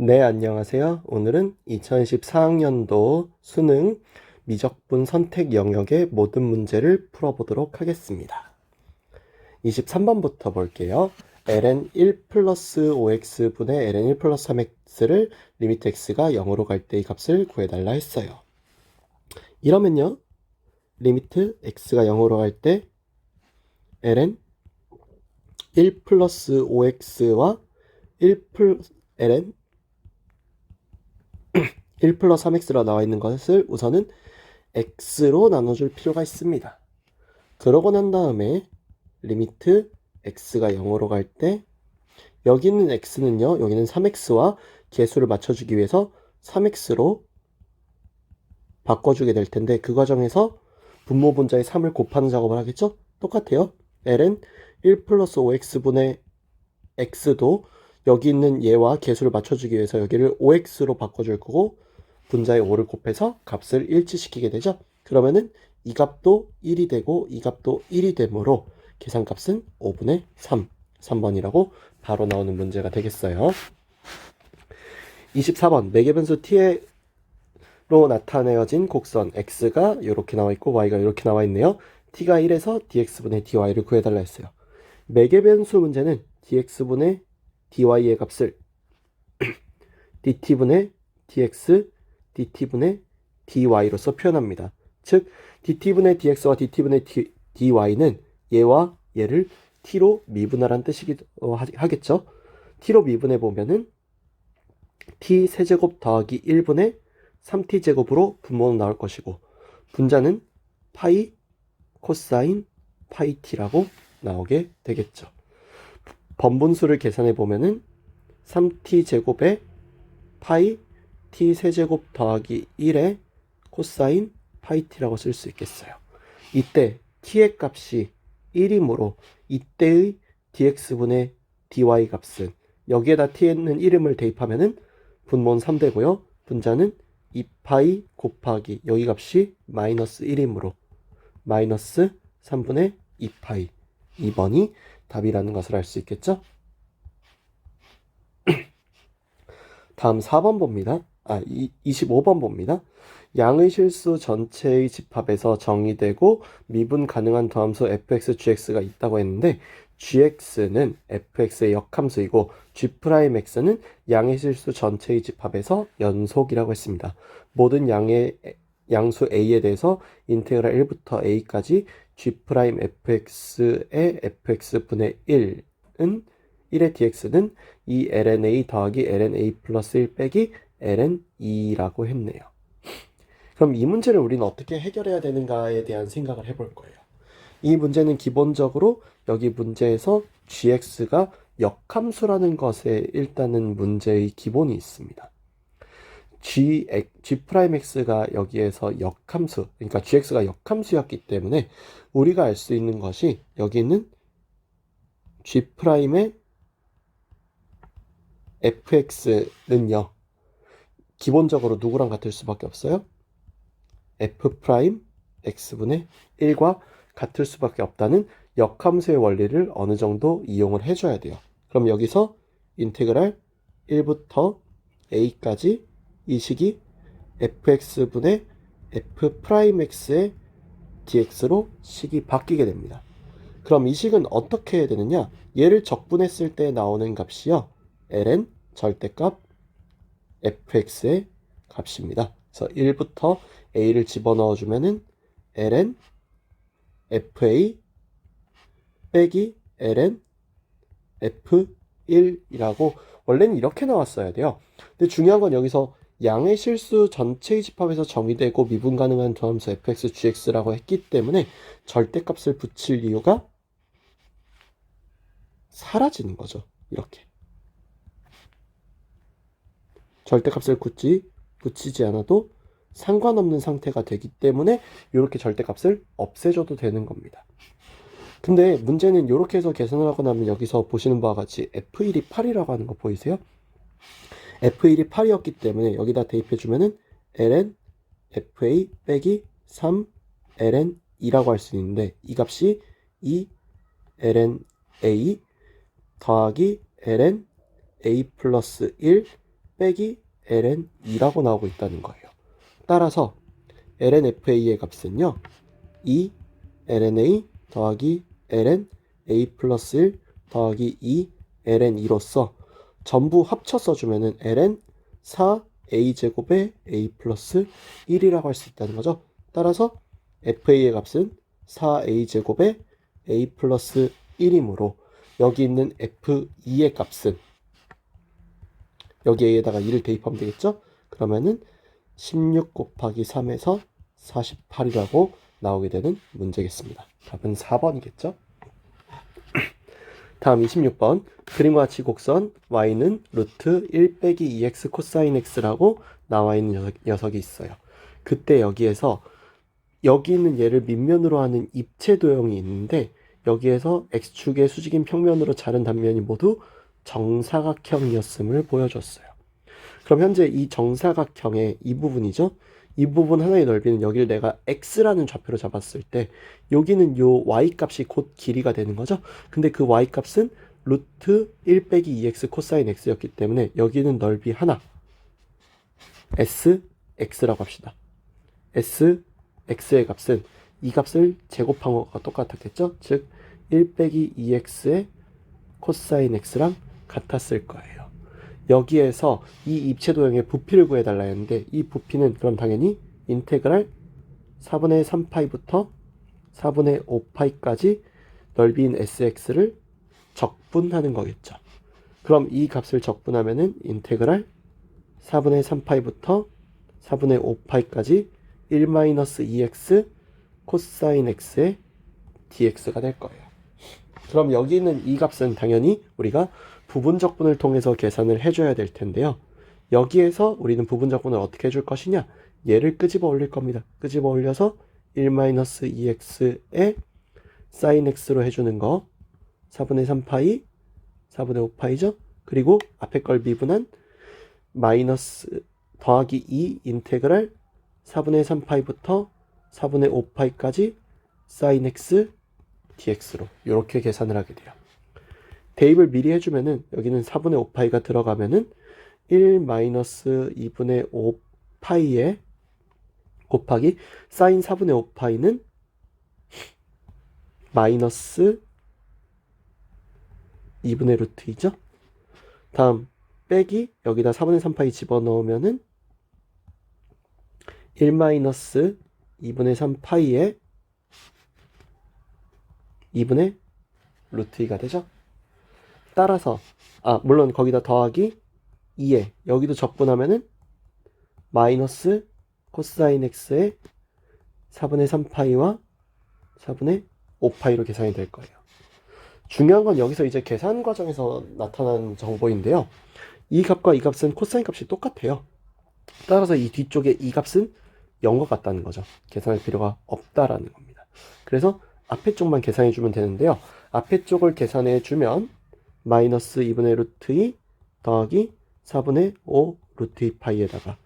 네, 안녕하세요. 오늘은 2014학년도 수능 미적분 선택 영역의 모든 문제를 풀어보도록 하겠습니다. 23번부터 볼게요. ln 1 플러스 5x 분의 ln 1 플러스 3x를 리미트 x가 0으로 갈 때 이 값을 구해달라 했어요. 이러면요, 리미트 x가 0으로 갈 때 ln 1 플러스 5x와 1 플러스 ln 1 플러스 3x로 나와 있는 것을 우선은 x로 나눠줄 필요가 있습니다. 그러고 난 다음에 리미트 x가 0으로 갈 때 여기 있는 x는요, 여기는 3x와 개수를 맞춰주기 위해서 3x로 바꿔주게 될 텐데 그 과정에서 분모 분자의 3을 곱하는 작업을 하겠죠? 똑같아요. ln 1 플러스 5x분의 x도 여기 있는 얘와 개수를 맞춰주기 위해서 여기를 5x로 바꿔줄 거고 분자의 5를 곱해서 값을 일치시키게 되죠. 그러면은 이 값도 1이 되고 이 값도 1이 되므로 계산값은 5분의 3, 3번이라고 바로 나오는 문제가 되겠어요. 24번 매개변수 t로 나타내어진 곡선 x가 이렇게 나와 있고 y가 이렇게 나와 있네요. t가 1에서 dx분의 dy를 구해달라 했어요. 매개변수 문제는 dx분의 dy의 값을 dt분의 dx, dt분의 dy로서 표현합니다. 즉 dt분의 dx와 dt분의 dy는 얘와 얘를 t로 미분하라는 뜻이기도 하겠죠. t로 미분해 보면은 t 세제곱 더하기 1분의 3t제곱으로 분모는 나올 것이고 분자는 파이 코사인 파이 t라고 나오게 되겠죠. 번분수를 계산해 보면은 3t제곱에 파이 t 세제곱 더하기 1의 코사인 파이 t라고 쓸 수 있겠어요. 이때 t의 값이 1이므로 이때의 dx분의 dy 값은 여기에다 t는 이름을 대입하면은 분모는 3되고요. 분자는 2파이 곱하기 여기 값이 마이너스 1이므로 마이너스 3분의 2파이 2번이 답이라는 것을 알 수 있겠죠? 다음 4번 봅니다. 25번 봅니다. 양의 실수 전체의 집합에서 정의되고 미분 가능한 더함수 fx, gx가 있다고 했는데 gx는 fx의 역함수이고 g'x는 양의 실수 전체의 집합에서 연속이라고 했습니다. 모든 양수 a에 대해서 인테그랄 1부터 a까지 g'fx의 fx분의 1은 1의 dx는 2ln 더하기 ln 플러스 1 빼기 ln 2라고 했네요. 그럼 이 문제를 우리는 어떻게 해결해야 되는가에 대한 생각을 해볼 거예요. 이 문제는 기본적으로 여기 문제에서 gx가 역함수라는 것에 일단은 문제의 기본이 있습니다. g'x가 여기에서 역함수, 그러니까 gx가 역함수였기 때문에 우리가 알 수 있는 것이 여기 있는 g'의 fx는요, 기본적으로 누구랑 같을 수밖에 없어요? f'x분의 1과 같을 수밖에 없다는 역함수의 원리를 어느 정도 이용을 해줘야 돼요. 그럼 여기서 인테그랄 1부터 a까지 이 식이 fx분의 f'x의 dx로 식이 바뀌게 됩니다. 그럼 이 식은 어떻게 해야 되느냐? 얘를 적분했을 때 나오는 값이요, ln 절대값 fx의 값입니다. 그래서 1부터 a를 집어넣어 주면은 ln fa 빼기 ln f1이라고 원래는 이렇게 나왔어야 돼요. 근데 중요한 건 여기서 양의 실수 전체의 집합에서 정의되고 미분 가능한 더함수 fx, gx라고 했기 때문에 절대값을 붙일 이유가 사라지는 거죠. 이렇게. 절대값을 붙이지 않아도 상관없는 상태가 되기 때문에 이렇게 절대값을 없애줘도 되는 겁니다. 근데 문제는 이렇게 해서 계산을 하고 나면 여기서 보시는 바와 같이 f1이 8이라고 하는 거 보이세요? f1이 8이었기 때문에 여기다 대입해주면은 ln fa 빼기 3 ln 2라고 할 수 있는데 이 값이 2 ln a 더하기 ln a 플러스 1 빼기 ln 2라고 나오고 있다는 거예요. 따라서 ln fa의 값은요 2 ln a 더하기 ln a 플러스 1 더하기 2 ln 2로서 전부 합쳐 써주면은 ln 4a 제곱의 a 플러스 1이라고 할 수 있다는 거죠. 따라서 fa의 값은 4a 제곱의 a 플러스 1이므로 여기 있는 f2의 값은 여기 a에다가 2를 대입하면 되겠죠. 그러면은 16 곱하기 3에서 48이라고 나오게 되는 문제겠습니다. 답은 4번이겠죠. 다음 26번 그림과 같이 곡선 y는 루트 1 빼기 2x 코사인 x라고 나와 있는 녀석이 있어요. 그때 여기에서 여기 있는 얘를 밑면으로 하는 입체 도형이 있는데 여기에서 x축의 수직인 평면으로 자른 단면이 모두 정사각형이었음을 보여줬어요. 그럼 현재 이 정사각형의 이 부분이죠. 이 부분 하나의 넓이는 여기를 내가 x라는 좌표로 잡았을 때 여기는 요 y값이 곧 길이가 되는 거죠. 근데 그 y값은 루트 1 빼기 2x 코사인 x였기 때문에 여기는 넓이 하나 sx라고 합시다. sx의 값은 이 값을 제곱한 것과 똑같았겠죠. 즉 1 빼기 2x의 코사인 x랑 같았을 거예요. 여기에서 이 입체 도형의 부피를 구해달라 했는데 이 부피는 그럼 당연히 인테그랄 4분의 3파이부터 4분의 5파이까지 넓이인 sx를 적분하는 거겠죠. 그럼 이 값을 적분하면은 인테그랄 4분의 3파이부터 4분의 5파이까지 1-2x 코사인 x의 dx가 될 거예요. 그럼 여기 있는 이 값은 당연히 우리가 부분적분을 통해서 계산을 해줘야 될 텐데요. 여기에서 우리는 부분적분을 어떻게 해줄 것이냐? 얘를 끄집어 올릴 겁니다. 끄집어 올려서 1-2x의 sin x로 해주는 거 4분의 3파이 4분의 5파이죠. 그리고 앞에 걸 미분한 마이너스 더하기 2 인테그랄 4분의 3파이부터 4분의 5파이까지 sin x dx로 이렇게 계산을 하게 돼요. 대입을 미리 해주면은 여기는 4분의 5파이가 들어가면은 1-2분의 5파이에 곱하기 사인 4분의 5파이는 마이너스 2분의 루트 2죠. 다음 빼기 여기다 4분의 3파이 집어넣으면은 1-2분의 3파이에 2분의 루트 2가 되죠. 따라서 물론 거기다 더하기 2에 여기도 적분하면은 마이너스 코사인 x의 4분의 3파이와 4분의 5파이로 계산이 될 거예요. 중요한 건 여기서 이제 계산 과정에서 나타난 정보인데요. 이 값과 이 값은 코사인 값이 똑같아요. 따라서 이 뒤쪽에 이 값은 0과 같다는 거죠. 계산할 필요가 없다라는 겁니다. 그래서 앞에 쪽만 계산해 주면 되는데요. 앞에 쪽을 계산해 주면 마이너스 2분의 루트 2 더하기 4분의 5 루트 2 파이에다가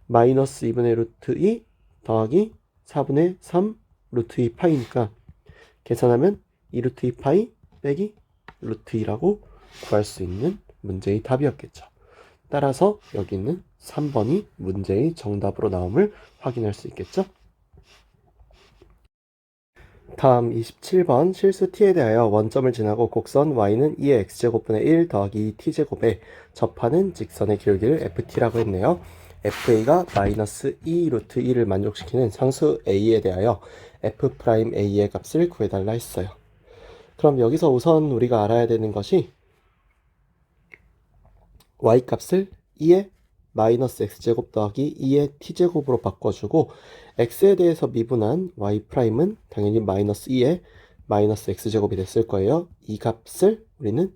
마이너스 2분의 루트 2 더하기 4분의 3 루트 2 파이니까 계산하면 2 루트 2 파이 빼기 루트 2라고 구할 수 있는 문제의 답이었겠죠. 따라서 여기 있는 3번이 문제의 정답으로 나옴을 확인할 수 있겠죠. 다음 27번 실수 t에 대하여 원점을 지나고 곡선 y는 2의 x제곱분의 1 더하기 2t제곱에 접하는 직선의 기울기를 ft라고 했네요. fa가 마이너스 2 루트 2를 만족시키는 상수 a에 대하여 f'a의 값을 구해달라 했어요. 그럼 여기서 우선 우리가 알아야 되는 것이 y값을 2의 마이너스 x제곱 더하기 2의 t제곱으로 바꿔주고 x에 대해서 미분한 y'은 당연히 마이너스 2의 마이너스 x제곱이 됐을 거예요. 이 값을 우리는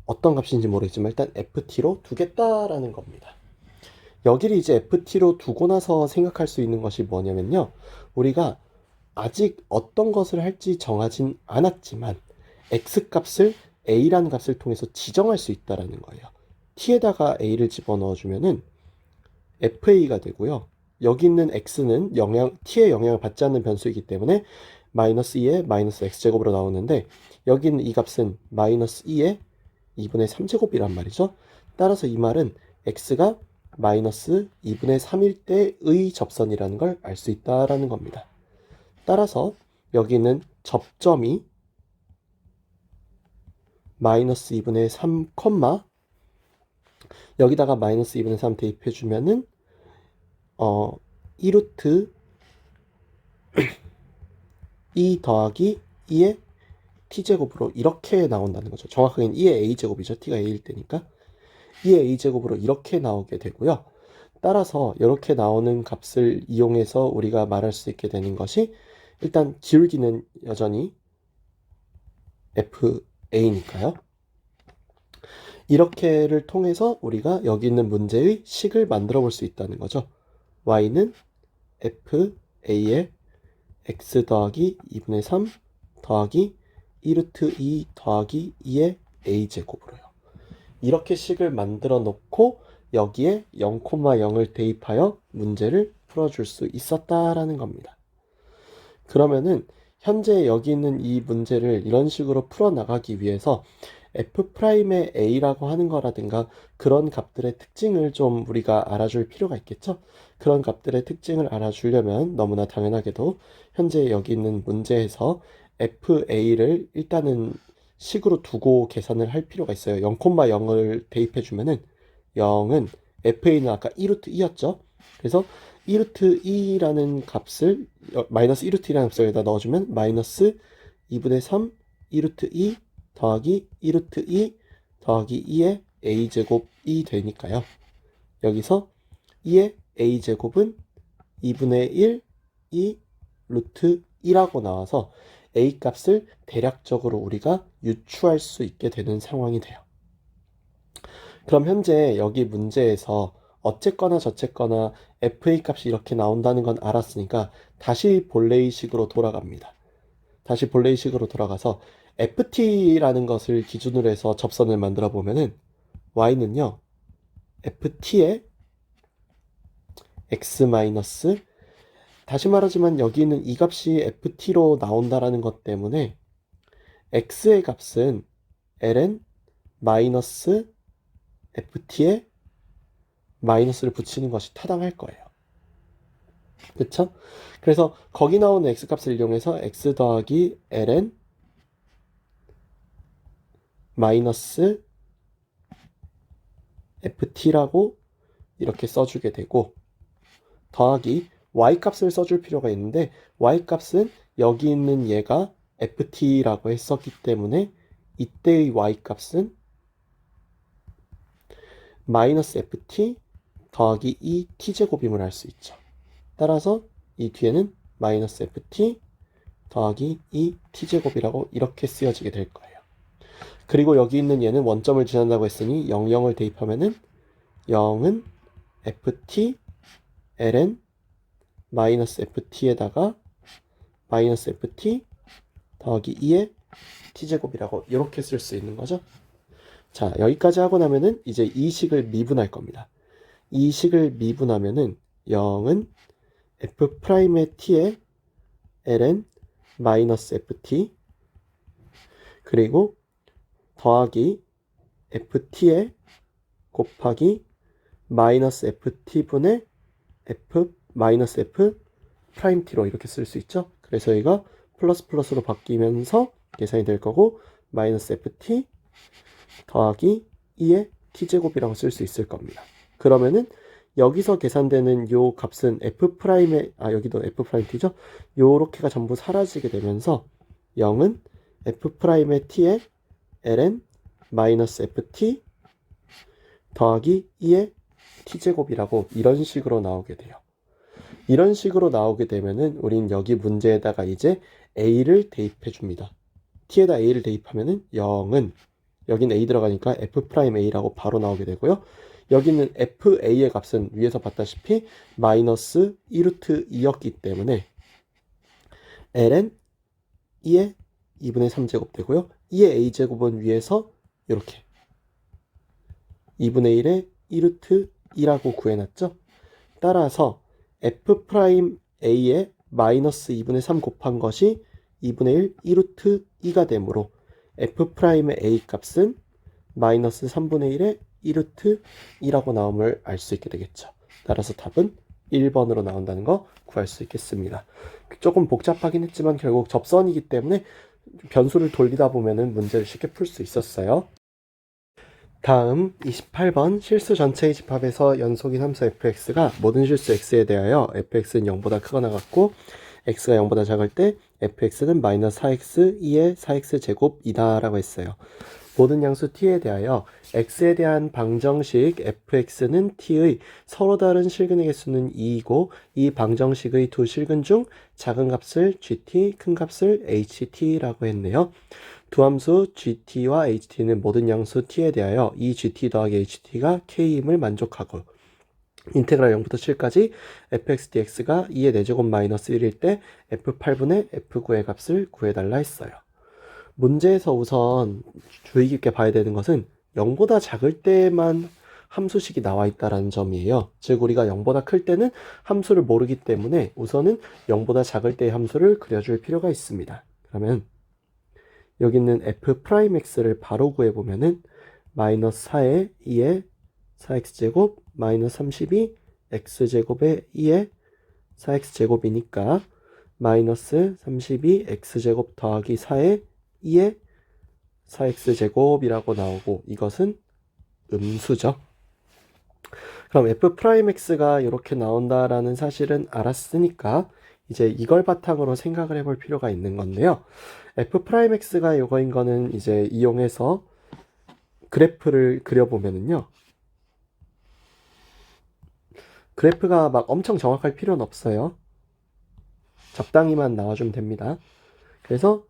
어떤 값인지 모르겠지만 일단 ft로 두겠다라는 겁니다. 여기를 이제 ft로 두고 나서 생각할 수 있는 것이 뭐냐면요. 우리가 아직 어떤 것을 할지 정하진 않았지만 x값을 a라는 값을 통해서 지정할 수 있다라는 거예요. t에다가 a를 집어넣어 주면은 fa가 되고요. 여기 있는 x는 t의 영향을 받지 않는 변수이기 때문에 마이너스 2의 마이너스 x제곱으로 나오는데 여기 있는 이 값은 마이너스 2의 2분의 3제곱이란 말이죠. 따라서 이 말은 x가 마이너스 2분의 3일 때의 접선이라는 걸 알 수 있다라는 겁니다. 따라서 여기는 접점이 마이너스 2분의 3, 여기다가 마이너스 2분의 3 대입해주면은 2루트 2 더하기 2의 t제곱으로 이렇게 나온다는 거죠. 정확하게는 2의 a제곱이죠. t가 a일 때니까 2의 a제곱으로 이렇게 나오게 되고요. 따라서 이렇게 나오는 값을 이용해서 우리가 말할 수 있게 되는 것이, 일단 기울기는 여전히 fa니까요. 이렇게를 통해서 우리가 여기 있는 문제의 식을 만들어 볼 수 있다는 거죠. y는 fa의 x 더하기 2분의 3 더하기 2루트 2 더하기 2의 a제곱으로요. 이렇게 식을 만들어 놓고 여기에 0,0을 대입하여 문제를 풀어줄 수 있었다라는 겁니다. 그러면은 현재 여기 있는 이 문제를 이런 식으로 풀어나가기 위해서 f'의 a라고 하는 거라든가 그런 값들의 특징을 좀 우리가 알아줄 필요가 있겠죠? 그런 값들의 특징을 알아주려면 너무나 당연하게도 현재 여기 있는 문제에서 fa를 일단은 식으로 두고 계산을 할 필요가 있어요. 0,0을 대입해주면은 0은 fa는 아까 2루트 2였죠? 그래서 2루트 2라는 값을 마이너스 2루트 2라는 값을 여기다 넣어주면 마이너스 2분의 3 2루트 2 더하기 2루트 2 더하기 2의 a제곱이 되니까요. 여기서 2의 a제곱은 2분의 1 2 루트 2라고 나와서 a 값을 대략적으로 우리가 유추할 수 있게 되는 상황이 돼요. 그럼 현재 여기 문제에서 어쨌거나 저쨌거나 fa 값이 이렇게 나온다는 건 알았으니까 다시 본래의식으로 돌아갑니다. 다시 본래의식으로 돌아가서 ft라는 것을 기준으로 해서 접선을 만들어 보면은 y는요 ft의 x 마이너스, 다시 말하지만 여기 있는 이 값이 ft로 나온다라는 것 때문에 x의 값은 ln 마이너스 ft에 마이너스를 붙이는 것이 타당할 거예요. 그쵸? 그래서 거기 나오는 x값을 이용해서 x 더하기 ln 마이너스 ft라고 이렇게 써주게 되고, 더하기 y값을 써줄 필요가 있는데 y값은 여기 있는 얘가 ft라고 했었기 때문에 이때의 y값은 마이너스 ft 더하기 2t제곱임을 알 수 있죠. 따라서 이 뒤에는 마이너스 ft 더하기 2t제곱이라고 이렇게 쓰여지게 될 거예요. 그리고 여기 있는 얘는 원점을 지난다고 했으니 00을 대입하면은 0은 ft ln 마이너스 ft에다가 마이너스 ft 더하기 2의 t제곱이라고 이렇게 쓸 수 있는 거죠. 자, 여기까지 하고 나면은 이제 이 식을 미분할 겁니다. 이 식을 미분하면은 0은 f'의 t에 ln 마이너스 ft 그리고 더하기 ft에 곱하기 마이너스 ft분의 f 마이너스 f 프라임 t로 이렇게 쓸 수 있죠. 그래서 여기가 플러스 플러스로 바뀌면서 계산이 될 거고 마이너스 ft 더하기 2의 t제곱이라고 쓸 수 있을 겁니다. 그러면은 여기서 계산되는 요 값은 f'의 여기도 f't죠. 요렇게가 전부 사라지게 되면서 0은 f'의 t에 ln 마이너스 ft 더하기 2의 t제곱이라고 이런 식으로 나오게 돼요. 이런 식으로 나오게 되면은 우린 여기 문제에다가 이제 a를 대입해 줍니다. t에다 a를 대입하면은 0은 여기는 a 들어가니까 f'a라고 바로 나오게 되고요. 여기는 fa의 값은 위에서 봤다시피 마이너스 2루트 2였기 때문에 ln 2의 2분의 3제곱 되고요. 2의 a제곱은 위에서 이렇게 2분의 1의 1루트 2라고 구해놨죠. 따라서 f'a에 마이너스 2분의 3 곱한 것이 2분의 1 2루트 2가 되므로 f'의 a 값은 마이너스 3분의 1의 2루트 2라고 나옴을 알 수 있게 되겠죠. 따라서 답은 1번으로 나온다는 거 구할 수 있겠습니다. 조금 복잡하긴 했지만 결국 접선이기 때문에 변수를 돌리다 보면은 문제를 쉽게 풀 수 있었어요. 다음 28번 실수 전체의 집합에서 연속인 함수 fx가 모든 실수 x에 대하여 fx는 0보다 크거나 같고 x가 0보다 작을 때 fx는 마이너스 4x 2의 4x 제곱이다 라고 했어요. 모든 양수 t에 대하여 x에 대한 방정식 fx는 t의 서로 다른 실근의 개수는 2이고 이 방정식의 두 실근 중 작은 값을 gt, 큰 값을 ht라고 했네요. 두 함수 gt와 ht는 모든 양수 t에 대하여 이 gt 더하기 ht가 k임을 만족하고 인테그랄 0부터 7까지 fx dx가 2의 4제곱 마이너스 1일 때 f8분의 f9의 값을 구해달라 했어요. 문제에서 우선 주의 깊게 봐야 되는 것은 0보다 작을 때만 함수식이 나와 있다는 점이에요. 즉 우리가 0보다 클 때는 함수를 모르기 때문에 우선은 0보다 작을 때의 함수를 그려줄 필요가 있습니다. 그러면 여기 있는 f'x를 바로 구해보면은 마이너스 4의 2의 4x제곱 마이너스 32 x제곱의 2의 4x제곱이니까 마이너스 32 x제곱 더하기 4의 2의 4x제곱이라고 나오고 이것은 음수죠. 그럼 f'x가 이렇게 나온다라는 사실은 알았으니까 이제 이걸 바탕으로 생각을 해볼 필요가 있는 건데요. f'x가 이거인 거는 이제 이용해서 그래프를 그려보면은요. 그래프가 막 엄청 정확할 필요는 없어요. 적당히만 나와주면 됩니다. 그래서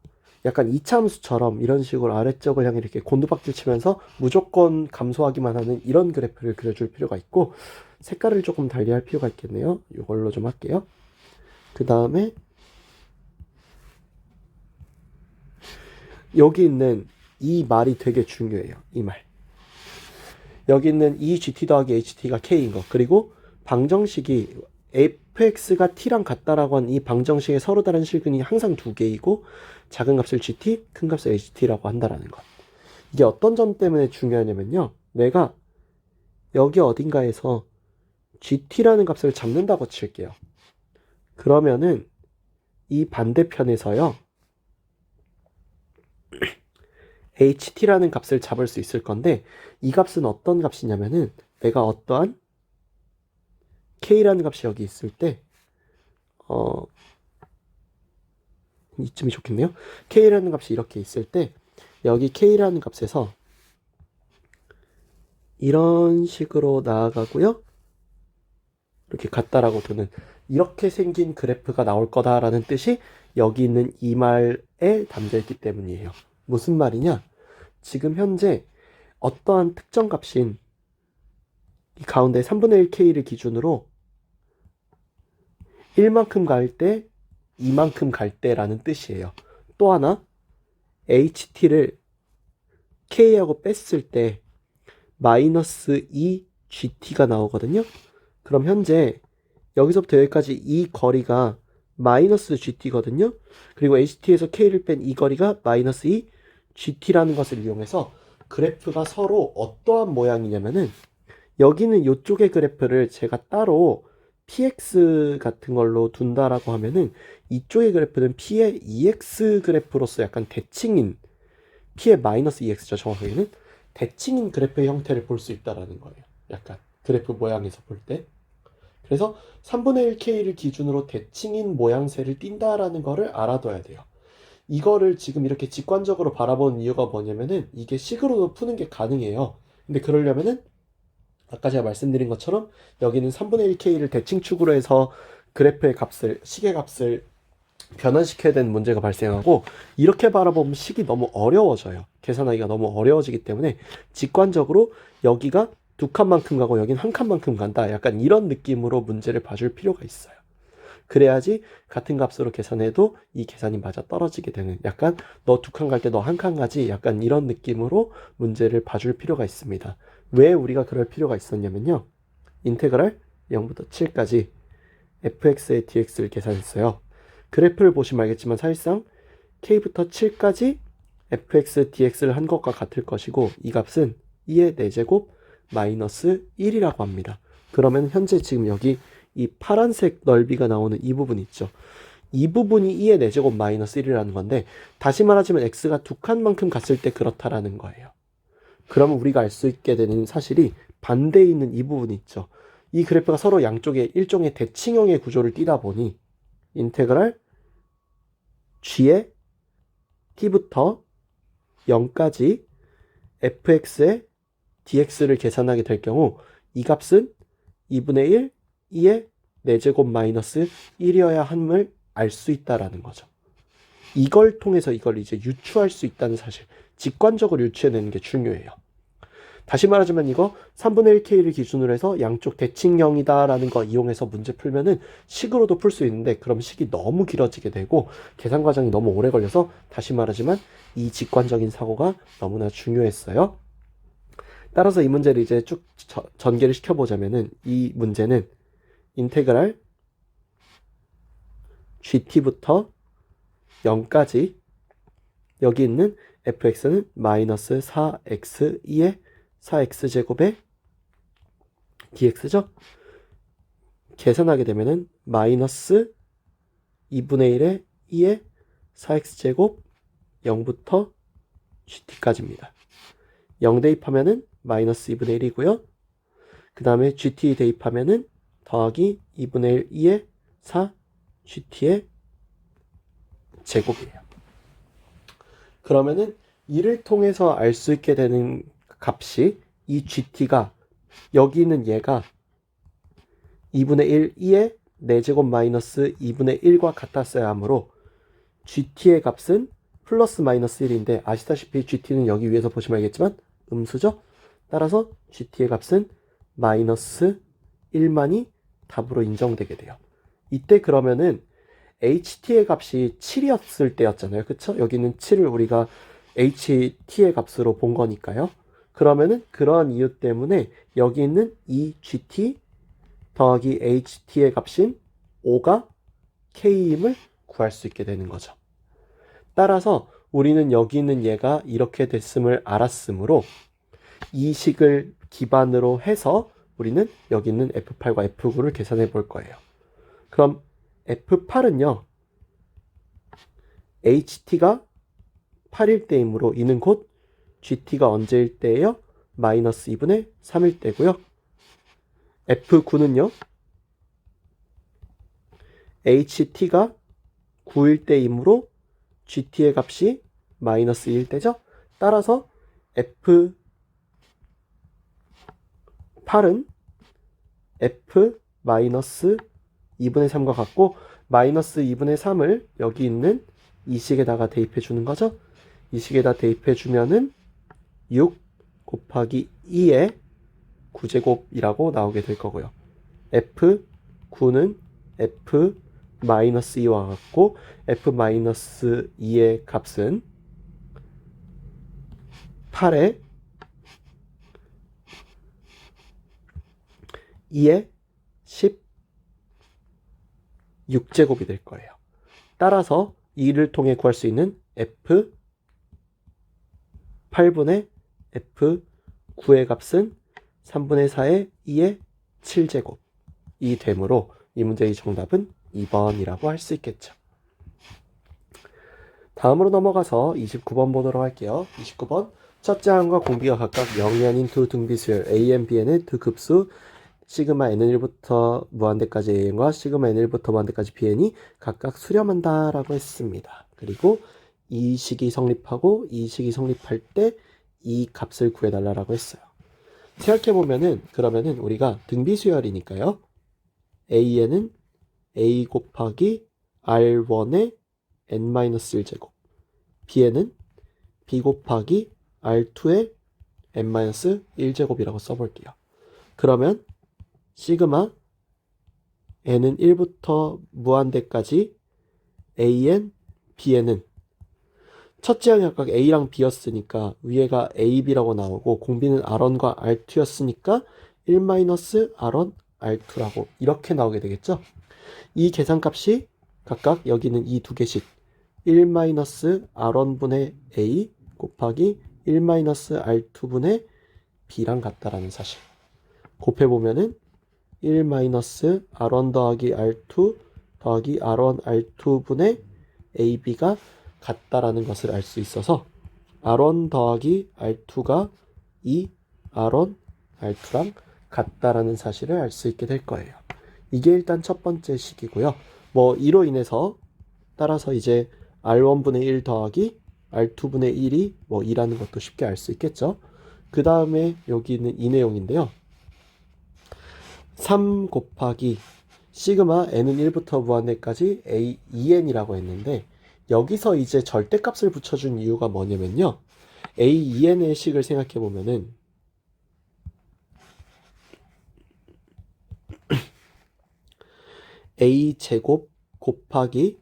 약간 2차 함수처럼 이런 식으로 아래쪽을 향해 이렇게 곤두박질 치면서 무조건 감소하기만 하는 이런 그래프를 그려줄 필요가 있고 색깔을 조금 달리할 필요가 있겠네요. 이걸로 좀 할게요. 그 다음에 여기 있는 이 말이 되게 중요해요. 이 말. 여기 있는 이 gt 더하기 ht가 k인 거 그리고 방정식이 fx가 t랑 같다라고 한 이 방정식의 서로 다른 실근이 항상 두 개이고 작은 값을 gt, 큰 값을 ht라고 한다라는 것. 이게 어떤 점 때문에 중요하냐면요. 내가 여기 어딘가에서 gt라는 값을 잡는다고 칠게요. 그러면은 이 반대편에서요. ht라는 값을 잡을 수 있을 건데 이 값은 어떤 값이냐면은 내가 어떠한 k라는 값이 여기 있을 때 이쯤이 좋겠네요. k라는 값이 이렇게 있을 때 여기 k라는 값에서 이런 식으로 나아가고요. 이렇게 같다라고 두는 이렇게 생긴 그래프가 나올 거다라는 뜻이 여기 있는 이 말에 담겨 있기 때문이에요. 무슨 말이냐? 지금 현재 어떠한 특정 값인 이 가운데 3분의 1k를 기준으로 1만큼 갈 때, 2만큼 갈 때라는 뜻이에요. 또 하나, ht를 k하고 뺐을 때 마이너스 2gt가 나오거든요. 그럼 현재 여기서부터 여기까지 이 거리가 마이너스 gt거든요. 그리고 ht에서 k를 뺀 이 거리가 마이너스 2gt라는 것을 이용해서 그래프가 서로 어떠한 모양이냐면은 여기는 이쪽의 그래프를 제가 따로 px 같은 걸로 둔다라고 하면은 이쪽의 그래프는 p의 ex 그래프로서 약간 대칭인 p의 마이너스 ex죠. 정확하게는 대칭인 그래프의 형태를 볼 수 있다라는 거예요. 약간 그래프 모양에서 볼 때. 그래서 3분의 1k를 기준으로 대칭인 모양새를 띈다라는 거를 알아둬야 돼요. 이거를 지금 이렇게 직관적으로 바라보는 이유가 뭐냐면은 이게 식으로도 푸는 게 가능해요. 근데 그러려면은 아까 제가 말씀드린 것처럼 여기는 3분의 1k를 대칭축으로 해서 그래프의 값을, 식의 값을 변환시켜야 되는 문제가 발생하고 이렇게 바라보면 식이 너무 어려워져요. 계산하기가 너무 어려워지기 때문에 직관적으로 여기가 두 칸만큼 가고 여긴 한 칸만큼 간다. 약간 이런 느낌으로 문제를 봐줄 필요가 있어요. 그래야지 같은 값으로 계산해도 이 계산이 맞아 떨어지게 되는 약간 너 두 칸 갈 때 너 한 칸 가지 약간 이런 느낌으로 문제를 봐줄 필요가 있습니다. 왜 우리가 그럴 필요가 있었냐면요. 인테그랄 0부터 7까지 fx의 dx를 계산했어요. 그래프를 보시면 알겠지만 사실상 k부터 7까지 fx dx를 한 것과 같을 것이고 이 값은 2의 4제곱 마이너스 1이라고 합니다. 그러면 현재 지금 여기 이 파란색 넓이가 나오는 이 부분 있죠. 이 부분이 2의 4제곱 마이너스 1이라는 건데, 다시 말하자면 x가 두 칸만큼 갔을 때 그렇다라는 거예요. 그러면 우리가 알 수 있게 되는 사실이 반대에 있는 이 부분이 있죠. 이 그래프가 서로 양쪽에 일종의 대칭형의 구조를 띠다 보니 인테그랄 g의 t부터 0까지 fx의 dx를 계산하게 될 경우 이 값은 2분의 1, 2의 4제곱 마이너스 1이어야 함을 알 수 있다라는 거죠. 이걸 통해서 이걸 이제 유추할 수 있다는 사실, 직관적으로 유추해내는 게 중요해요. 다시 말하자면 이거 3분의 1k를 기준으로 해서 양쪽 대칭형이다라는 거 이용해서 문제 풀면은 식으로도 풀 수 있는데, 그럼 식이 너무 길어지게 되고 계산 과정이 너무 오래 걸려서, 다시 말하지만 이 직관적인 사고가 너무나 중요했어요. 따라서 이 문제를 이제 쭉 전개를 시켜보자면은, 이 문제는 인테그랄 gt부터 0까지 여기 있는 fx는 마이너스 4x2의 4x제곱의 dx죠. 계산하게 되면은 마이너스 2분의 1의 2의 4x제곱 0부터 gt까지입니다. 0 대입하면은 마이너스 2분의 1이고요. 그 다음에 gt 대입하면은 더하기 2분의 1 2의 4 gt의 제곱이에요. 그러면은 이를 통해서 알 수 있게 되는 값이, 이 gt가 여기 있는 얘가 2분의 1 2의 4제곱 마이너스 2분의 1과 같았어야 하므로 gt의 값은 플러스 마이너스 1인데, 아시다시피 gt는 여기 위에서 보시면 알겠지만 음수죠. 따라서 gt의 값은 마이너스 1만이 답으로 인정되게 돼요. 이때 그러면은 ht의 값이 7이었을 때였잖아요. 그쵸? 여기는 7을 우리가 ht의 값으로 본 거니까요. 그러면은 그러한 이유 때문에 여기 있는 이 gt 더하기 ht의 값인 5가 k임을 구할 수 있게 되는 거죠. 따라서 우리는 여기 있는 얘가 이렇게 됐음을 알았으므로 이 식을 기반으로 해서 우리는 여기 있는 F8과 F9를 계산해 볼 거예요. 그럼 F8은요, HT가 8일 때이므로 이는 곧 GT가 언제일 때예요? 마이너스 2분의 3일 때고요. F9는요, HT가 9일 때이므로 GT의 값이 마이너스 1일 때죠. 따라서 F8은 F 마이너스 2분의 3과 같고, 마이너스 2분의 3을 여기 있는 이 식에다가 대입해 주는 거죠. 이 식에다 대입해 주면은 6 곱하기 2의 9제곱이라고 나오게 될 거고요. F9는 F 마이너스 2와 같고, F 마이너스 2의 값은 8의 2의 16제곱이 될 거예요. 따라서 이를 통해 구할 수 있는 F8분의 F9의 값은 3분의 4의 2의 7제곱이 되므로 이 문제의 정답은 2번이라고 할 수 있겠죠. 다음으로 넘어가서 29번 보도록 할게요. 29번, 첫째 항과 공비가 각각 0이 아닌 두 등비수열 a, bn의 두 급수 시그마 n1부터 무한대까지 an과 시그마 n1부터 무한대까지 bn이 각각 수렴한다 라고 했습니다. 그리고 이 식이 성립하고 이 식이 성립할 때 이 값을 구해달라고 했어요. 생각해보면은, 그러면은 우리가 등비수열이니까요, an은 a 곱하기 r1의 n-1제곱, bn은 b 곱하기 r2의 n-1제곱이라고 써볼게요. 그러면 시그마 n은 1부터 무한대까지 an, bn은 첫째 항이 각각 a랑 b였으니까 위에가 a, b라고 나오고, 공비는 r1과 r2였으니까 1-r1, r2라고 이렇게 나오게 되겠죠. 이 계산값이 각각 여기는 이 두 개씩 1-r1분의 a 곱하기 1-r2분의 B랑 같다라는 사실. 곱해보면은 1-R1 더하기 R2 더하기 R1 R2분의 AB가 같다라는 것을 알 수 있어서 R1 더하기 R2가 2R1 R2랑 같다라는 사실을 알 수 있게 될 거예요. 이게 일단 첫 번째 식이고요. 뭐 이로 인해서 따라서 이제 R1분의 1 더하기 R2분의 1이 뭐 2라는 것도 쉽게 알 수 있겠죠. 그 다음에 여기는 이 내용인데요. 3 곱하기 시그마 n은 1부터 무한대까지 a 2n이라고 했는데 여기서 이제 절대값을 붙여준 이유가 뭐냐면요. a 2n의 식을 생각해 보면은 a 제곱 곱하기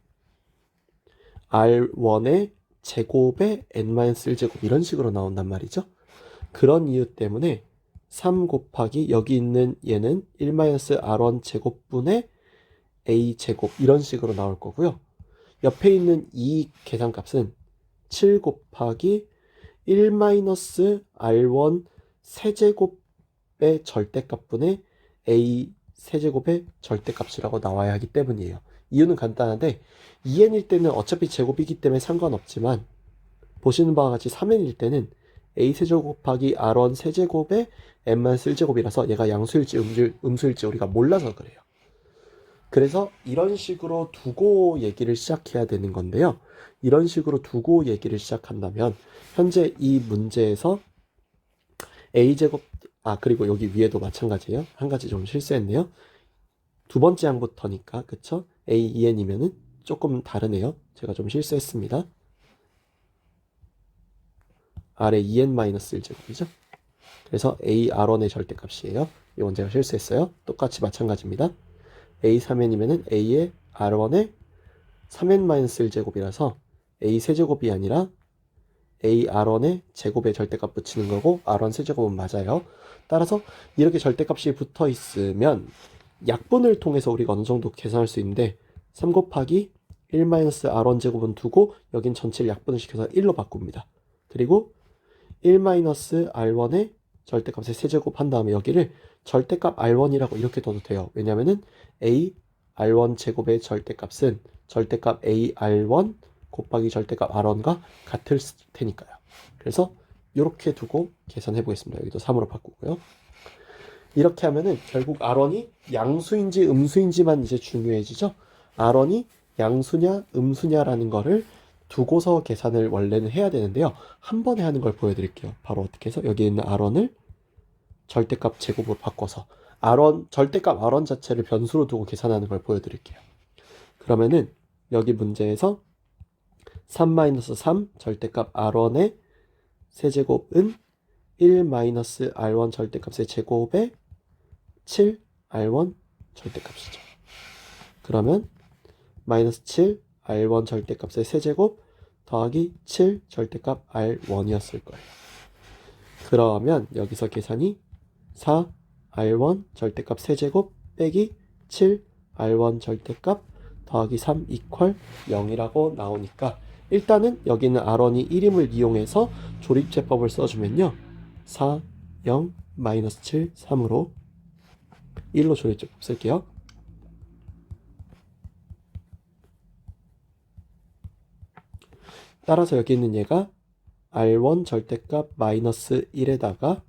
r1의 제곱의 n-1제곱 이런 식으로 나온단 말이죠. 그런 이유 때문에 3 곱하기 여기 있는 얘는 1-R1 제곱분의 a 제곱 이런 식으로 나올 거고요. 옆에 있는 이 계산값은 7 곱하기 1-R1 세제곱의 절대값분의 a 세제곱의 절대값이라고 나와야 하기 때문이에요. 이유는 간단한데 2n일 때는 어차피 제곱이기 때문에 상관없지만 보시는 바와 같이 3n일 때는 a 세제곱 곱하기 r1 세제곱의 n-1제곱이라서 얘가 양수일지 음수일지 우리가 몰라서 그래요. 그래서 이런 식으로 두고 얘기를 시작해야 되는 건데요. 이런 식으로 두고 얘기를 시작한다면 현재 이 문제에서 a제곱 그리고 여기 위에도 마찬가지예요. 한 가지 좀 실수했네요. 두 번째 항부터니까 그쵸? a2n이면은 조금 다르네요. 제가 좀 실수했습니다. 아래 2n-1제곱이죠. 그래서 a-r1의 절대값이에요. 이건 제가 실수했어요. 똑같이 마찬가지입니다. a3n이면은 a의 r1의 3n-1제곱이라서 a 세제곱이 아니라 a r1의 제곱에 절대값 붙이는 거고 r1 세제곱은 맞아요. 따라서 이렇게 절대값이 붙어 있으면 약분을 통해서 우리가 어느 정도 계산할 수 있는데 3 곱하기 1-R1 제곱은 두고 여긴 전체를 약분을 시켜서 1로 바꿉니다. 그리고 1-R1의 절대값의 세제곱 한 다음에 여기를 절대값 R1이라고 이렇게 둬도 돼요. 왜냐면은 A R1 제곱의 절대값은 절대값 A R1 곱하기 절대값 R1과 같을 테니까요. 그래서 이렇게 두고 계산해 보겠습니다. 여기도 3으로 바꾸고요. 이렇게 하면은 결국 R1이 양수인지 음수인지만 이제 중요해지죠. R1이 양수냐 음수냐라는 거를 두고서 계산을 원래는 해야 되는데요. 한 번에 하는 걸 보여드릴게요. 바로 어떻게 해서 여기 있는 R1을 절대값 제곱으로 바꿔서 R1, 절대값 R1 자체를 변수로 두고 계산하는 걸 보여드릴게요. 그러면은 여기 문제에서 3-3 절대값 R1의 세제곱은 1-R1 절대값의 제곱에 7 R1 절대값이죠. 그러면 마이너스 7 R1 절대값의 세제곱 더하기 7 절대값 R1이었을 거예요. 그러면 여기서 계산이 4 R1 절대값 세제곱 빼기 7 R1 절대값 더하기 3 이퀄 0이라고 나오니까 일단은 여기는 R1이 1임을 이용해서 조립제법을 써주면요. 4, 0, 마이너스 7, 3으로 1로 조립제법 쓸게요. 따라서 여기 있는 얘가 R1 절대값 마이너스 1에다가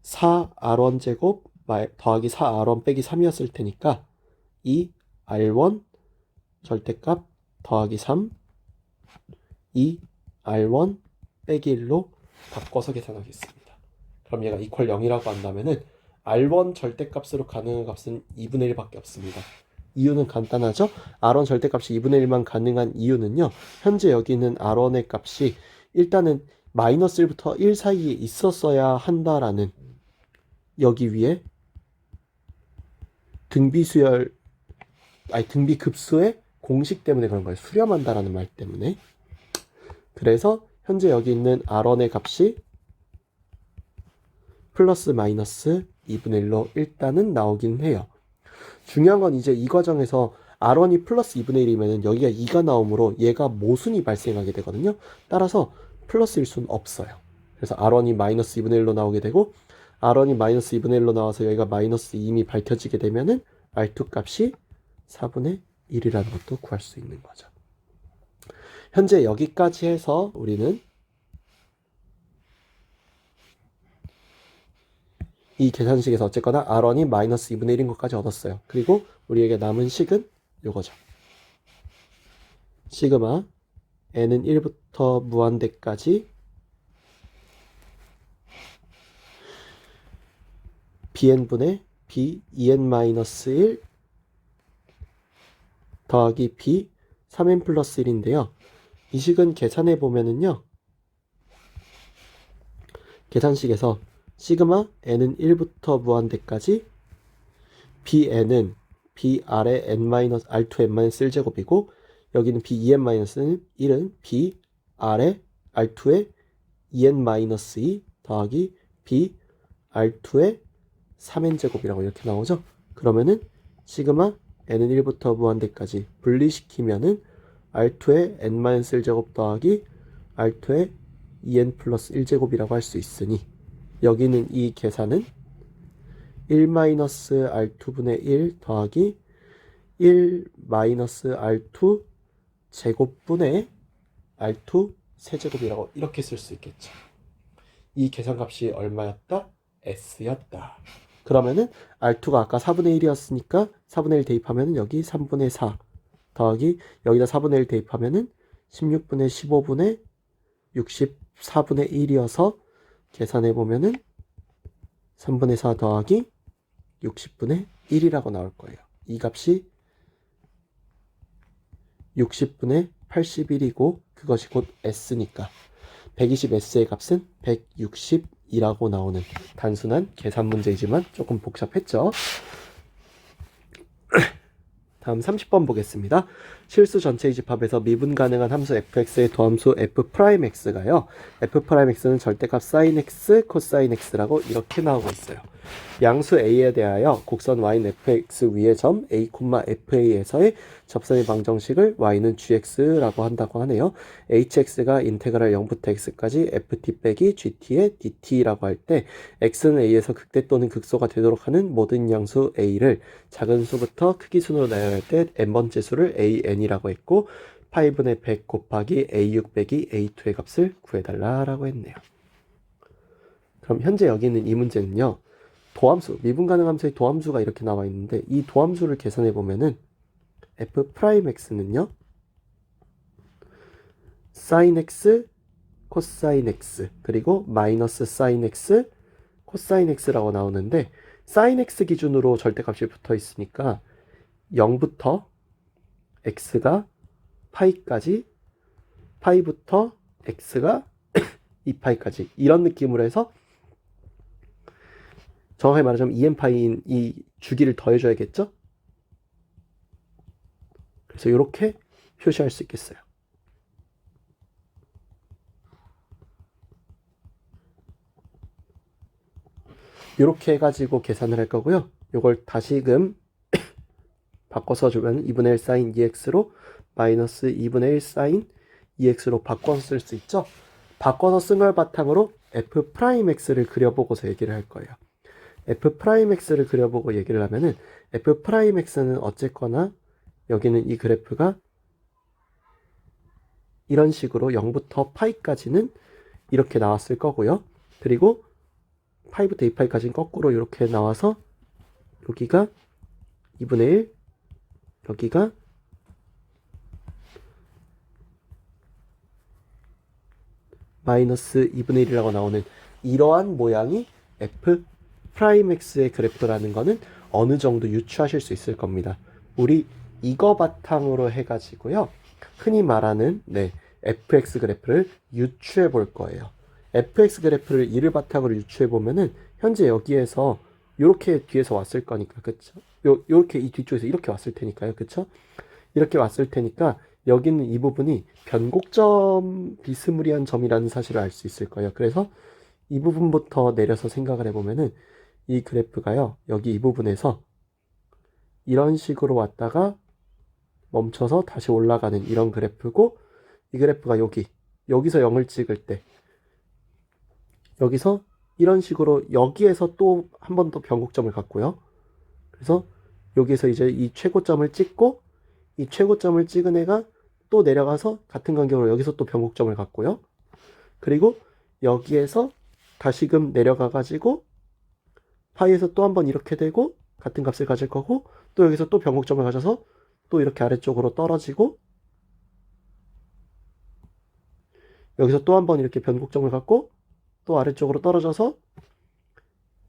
4R1 제곱 더하기 4R1 빼기 3이었을 테니까 이 R1 절대값 더하기 3 이 R1 빼기 1로 바꿔서 계산하겠습니다. 그럼 얘가 이퀄 0이라고 한다면은 R1 절대값으로 가능한 값은 2분의 1밖에 없습니다. 이유는 간단하죠? R1 절대값이 2분의 1만 가능한 이유는요. 현재 여기 있는 R1의 값이 일단은 마이너스 1부터 1 사이에 있었어야 한다라는 여기 위에 등비급수의 공식 때문에 그런 거예요. 수렴한다라는 말 때문에. 그래서 현재 여기 있는 R1의 값이 플러스 마이너스 2분의 1로 일단은 나오긴 해요. 중요한 건 이제 이 과정에서 R1이 플러스 2분의 1이면 여기가 2가 나오므로 얘가 모순이 발생하게 되거든요. 따라서 플러스일 수는 없어요. 그래서 R1이 마이너스 2분의 1로 나오게 되고 R1이 마이너스 2분의 1로 나와서 여기가 마이너스 2임이 밝혀지게 되면은 R2 값이 4분의 1이라는 것도 구할 수 있는 거죠. 현재 여기까지 해서 우리는 이 계산식에서 어쨌거나 R1이 마이너스 2분의 1인 것까지 얻었어요. 그리고 우리에게 남은 식은 요거죠. 시그마 n은 1부터 무한대까지 bn분의 b 2n-1 더하기 b 3n 플러스 1인데요. 이 식은 계산해 보면은요. 계산식에서 시그마 n은 1부터 무한대까지 bn은 b r의 n-r2n-1제곱이고 여기는 b 2n-1은 b r의 r2의 2n-2 더하기 b r2의 3n제곱이라고 이렇게 나오죠. 그러면은 시그마 n은 1부터 무한대까지 분리시키면은 r2의 n-1제곱 더하기 r2의 2n 플러스 1제곱이라고 할 수 있으니 여기는 이 계산은 1-r2분의 1 더하기 1-r2 제곱분의 r2 세제곱이라고 이렇게 쓸 수 있겠죠. 이 계산값이 얼마였다? s였다. 그러면은 R2가 아까 4분의 1이었으니까 4분의 1 대입하면은 여기 3분의 4 더하기 여기다 4분의 1 대입하면은 16분의 15분의 64분의 1이어서 계산해 보면은 3분의 4 더하기 60분의 1이라고 나올 거예요. 이 값이 60분의 81이고 그것이 곧 s니까 120s의 값은 160이라고 나오는 단순한 계산 문제이지만 조금 복잡했죠. 다음 30번 보겠습니다. 실수 전체의 집합에서 미분 가능한 함수 fx의 도함수 f'x가요. f'x는 절대값 sin x, cosine x라고 이렇게 나오고 있어요. 양수 a에 대하여 곡선 y는 fx 위의 점 a, fa에서의 접선의 방정식을 y는 gx라고 한다고 하네요. hx가 인테그랄 0부터 x까지 ft 빼기 gt의 dt라고 할 때 x는 a에서 극대 또는 극소가 되도록 하는 모든 양수 a를 작은 수부터 크기 순으로 나열할 때 n번째 수를 an이라고 했고 8분의 100 곱하기 a6 빼기 a2의 값을 구해달라고 했네요. 그럼 현재 여기 있는 이 문제는요. 도함수, 미분 가능 함수의 도함수가 이렇게 나와 있는데 이 도함수를 계산해 보면은 f'x는요. sin x, cosine x 그리고 마이너스 sin x, cosine x라고 나오는데 sin x 기준으로 절대값이 붙어 있으니까 0부터 x가 파이까지 파이부터 x가 2파이까지 이런 느낌으로 해서 정확하게 말하자면 2n파이인 이 주기를 더해줘야겠죠? 그래서 이렇게 표시할 수 있겠어요. 이렇게 해가지고 계산을 할 거고요. 이걸 다시금 바꿔서 주면 2분의 1 sin 2x로 마이너스 2분의 1 sin 2x로 바꿔서 쓸 수 있죠. 바꿔서 쓴 걸 바탕으로 f'x를 그려보고서 얘기를 할 거예요. f'x를 그려보고 얘기를 하면은 f'x는 어쨌거나 여기는 이 그래프가 이런 식으로 0부터 파이까지는 이렇게 나왔을 거고요. 그리고 파이부터 2파이까지는 거꾸로 이렇게 나와서 여기가 2분의 1 여기가 마이너스 2분의 1이라고 나오는 이러한 모양이 f'x의 그래프라는 거는 어느 정도 유추하실 수 있을 겁니다. 우리 이거 바탕으로 해가지고요. 흔히 말하는 fx 그래프를 유추해 볼 거예요. fx 그래프를 이를 바탕으로 유추해 보면은 현재 여기에서 이렇게 뒤에서 왔을 거니까 그쵸? 요렇게 이 뒤쪽에서 이렇게 왔을 테니까요. 그쵸? 이렇게 왔을 테니까 여기 있는 이 부분이 변곡점 비스무리한 점이라는 사실을 알 수 있을 거예요. 그래서 이 부분부터 내려서 생각을 해보면은 이 그래프가요. 여기 이 부분에서 이런 식으로 왔다가 멈춰서 다시 올라가는 이런 그래프고 이 그래프가 여기서 0을 찍을 때 여기서 이런 식으로 여기에서 또 한 번 더 변곡점을 갖고요. 그래서 여기서 이제 이 최고점을 찍고 이 최고점을 찍은 애가 또 내려가서 같은 간격으로 여기서 또 변곡점을 갖고요. 그리고 여기에서 다시금 내려가 가지고 파이에서 또 한 번 이렇게 되고 같은 값을 가질 거고 또 여기서 또 변곡점을 가져서 또 이렇게 아래쪽으로 떨어지고 여기서 또 한 번 이렇게 변곡점을 갖고 또 아래쪽으로 떨어져서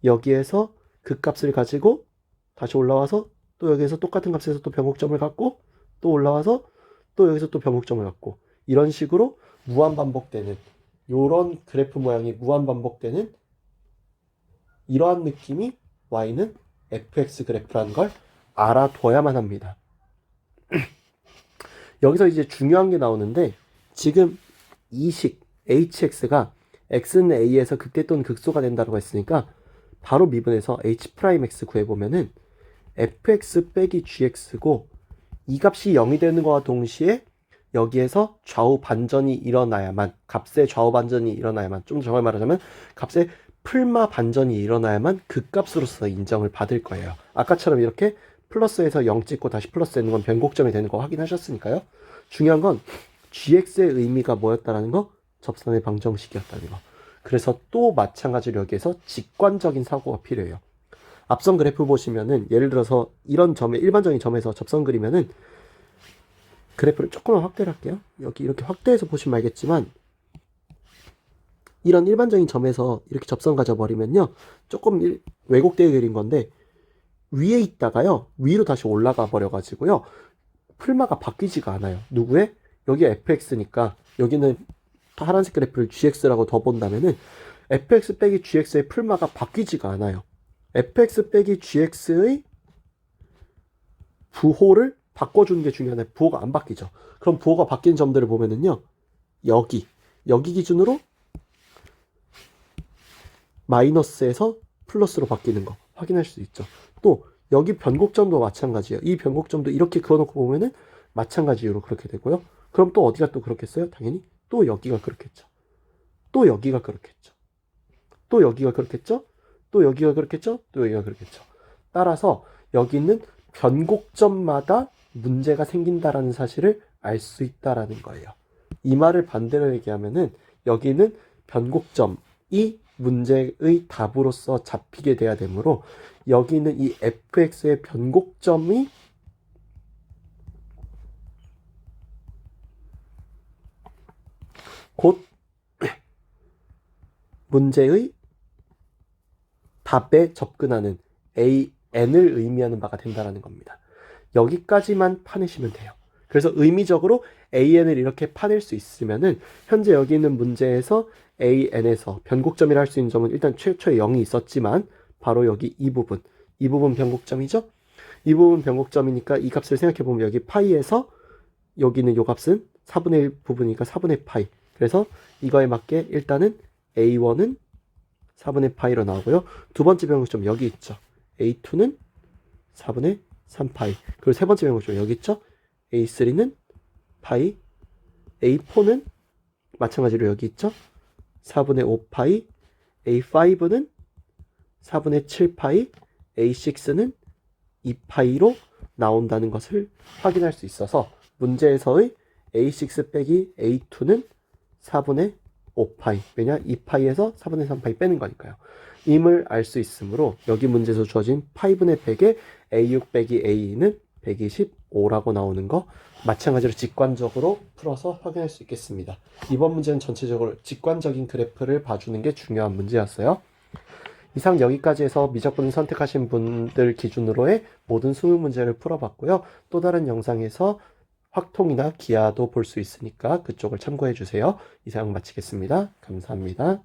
여기에서 그 값을 가지고 다시 올라와서 또 여기에서 똑같은 값에서 또 변곡점을 갖고 또 올라와서 또 여기서 또 변곡점을 갖고 이런 식으로 무한 반복되는 이런 그래프 모양이 무한 반복되는 이러한 느낌이 y는 fx 그래프라는 걸 알아둬야만 합니다. 여기서 이제 중요한 게 나오는데 지금 이 식 hx가 x는 a에서 극대 또는 극소가 된다고 했으니까 바로 미분해서 h'x 구해보면은 fx 빼기 gx고 이 값이 0이 되는 것과 동시에 여기에서 좌우 반전이 일어나야만 값의 좌우 반전이 일어나야만 좀 더 정확히 말하자면 값의 풀마 반전이 일어나야만 그 값으로서 인정을 받을 거예요. 아까처럼 이렇게 플러스에서 0 찍고 다시 플러스 되는 건 변곡점이 되는 거 확인하셨으니까요. 중요한 건 gx의 의미가 뭐였다라는 거? 접선의 방정식이었다는 거. 그래서 또 마찬가지로 여기에서 직관적인 사고가 필요해요. 앞선 그래프 보시면은 예를 들어서 이런 점에 일반적인 점에서 접선 그리면은 그래프를 조금만 확대를 할게요. 여기 이렇게 확대해서 보시면 알겠지만 이런 일반적인 점에서 이렇게 접선 가져버리면요 조금 왜곡되게 그린 건데 위에 있다가요 위로 다시 올라가 버려가지고요 풀마가 바뀌지가 않아요. 누구의? 여기 fx니까 여기는 파란색 그래프를 gx라고 더 본다면은 fx 빼기 gx의 풀마가 바뀌지가 않아요. fx 빼기 gx의 부호를 바꿔주는 게 중요한데 부호가 안 바뀌죠. 그럼 부호가 바뀐 점들을 보면은요 여기 기준으로 마이너스에서 플러스로 바뀌는 거 확인할 수 있죠. 또 여기 변곡점도 마찬가지예요. 이 변곡점도 이렇게 그어놓고 보면은 마찬가지 이유로 그렇게 되고요. 그럼 또 어디가 또 그렇겠어요? 당연히 또 여기가 그렇겠죠. 또 여기가 그렇겠죠. 또 여기가 그렇겠죠. 또 여기가 그렇겠죠. 또 여기가 그렇겠죠. 따라서 여기 있는 변곡점마다 문제가 생긴다라는 사실을 알 수 있다라는 거예요. 이 말을 반대로 얘기하면은 여기는 변곡점이 문제의 답으로서 잡히게 돼야 되므로 여기 있는 이 fx의 변곡점이 곧 문제의 답에 접근하는 an을 의미하는 바가 된다는 겁니다. 여기까지만 파내시면 돼요. 그래서 의미적으로 an을 이렇게 파낼 수 있으면은 현재 여기 있는 문제에서 an에서 변곡점이라 할 수 있는 점은 일단 최초에 0이 있었지만 바로 여기 이 부분 변곡점이죠. 이 부분 변곡점이니까 이 값을 생각해보면 여기 파이에서 여기는 요 값은 4분의 1 부분이니까 4분의 파이. 그래서 이거에 맞게 일단은 a1은 4분의 파이로 나오고요. 두 번째 변곡점 여기 있죠. a2는 4분의 3파이. 그리고 세 번째 변곡점 여기 있죠. a3는 파이. a4는 마찬가지로 여기 있죠. 4분의 5파이. a5는 4분의 7파이. a6는 2파이로 나온다는 것을 확인할 수 있어서 문제에서의 a6 빼기 a2는 4분의 5파이. 왜냐? 2파이에서 4분의 3파이 빼는 거니까요. 임을 알 수 있으므로 여기 문제에서 주어진 파이분의 100에 a6 빼기 a2는 125라고 나오는 거 마찬가지로 직관적으로 풀어서 확인할 수 있겠습니다. 이번 문제는 전체적으로 직관적인 그래프를 봐주는 게 중요한 문제였어요. 이상 여기까지 해서 미적분을 선택하신 분들 기준으로의 모든 수능 문제를 풀어봤고요. 또 다른 영상에서 확통이나 기하도 볼 수 있으니까 그쪽을 참고해 주세요. 이상 마치겠습니다. 감사합니다.